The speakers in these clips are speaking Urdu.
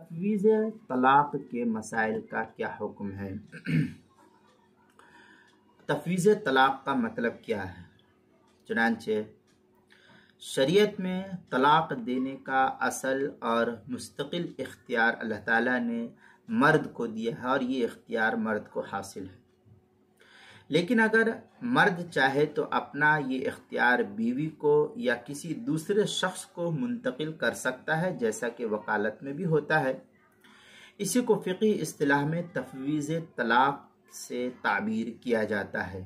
تفویض طلاق کے مسائل کا کیا حکم ہے؟ تفویض طلاق کا مطلب کیا ہے؟ چنانچہ شریعت میں طلاق دینے کا اصل اور مستقل اختیار اللہ تعالیٰ نے مرد کو دیا ہے اور یہ اختیار مرد کو حاصل ہے، لیکن اگر مرد چاہے تو اپنا یہ اختیار بیوی کو یا کسی دوسرے شخص کو منتقل کر سکتا ہے، جیسا کہ وکالت میں بھی ہوتا ہے۔ اسی کو فقہی اصطلاح میں تفویض طلاق سے تعبیر کیا جاتا ہے۔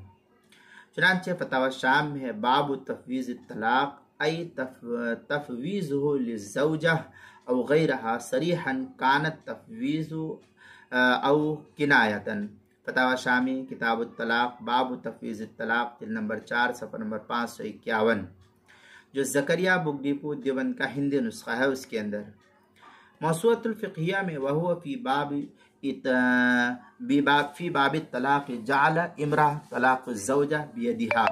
چنانچہ فتاوی شام میں ہے باب تفویض طلاق ای تفویضہ للزوجہ او غیرہا صریحا کانت تفویض او کنایتن۔ فتاوی شامی کتاب الطلاق باب تفویض الطلاق جلد نمبر 4 صفحہ نمبر 551، جو زکریہ بک ڈپو دیوبند کا ہندی نسخہ ہے، اس کے اندر موسوعۃ الفقہیہ میں وہو فی باب الطلاق جعل امرہ طلاق الزوجہ بیدہا۔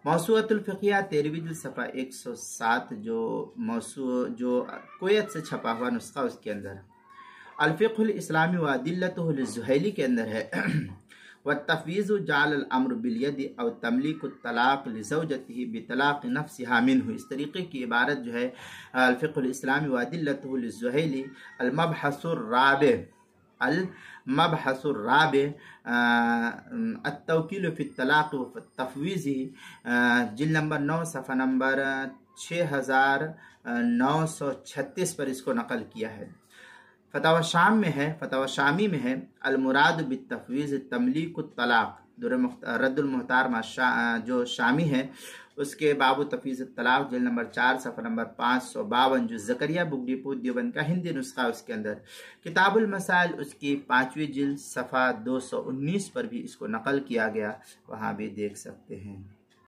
موسوعۃ الفقہیہ 13ویں جلد صفحہ 107 جو کویت سے چھپا ہوا نسخہ، اس کے اندر الفقہ الاسلامی و ادلتہ للزہیلی کے اندر ہے والتفویض جعل الامر بالید او تملیک الطلاق لزوجته بطلاق نفسها منه۔ اس طریقے کی عبارت جو ہے الفقہ الاسلامی و ادلتہ للزہیلی المبحث الرابع التوکیل فی الطلاق و تفویض جلد نمبر 9 صفحہ نمبر 6936 پر اس کو نقل کیا ہے۔ فتاوی شامی میں ہے المراد بالتفویض تملیک الطلاق۔ رد المحتار جو شامی ہے، اس کے باب تفویض الطلاق جلد نمبر 4 صفحہ نمبر 552، جو زکریہ بک ڈپو دیوبند کا ہندی نسخہ، اس کے اندر کتاب المسائل اس کی 5ویں جلد صفحہ 219 پر بھی اس کو نقل کیا گیا، وہاں بھی دیکھ سکتے ہیں۔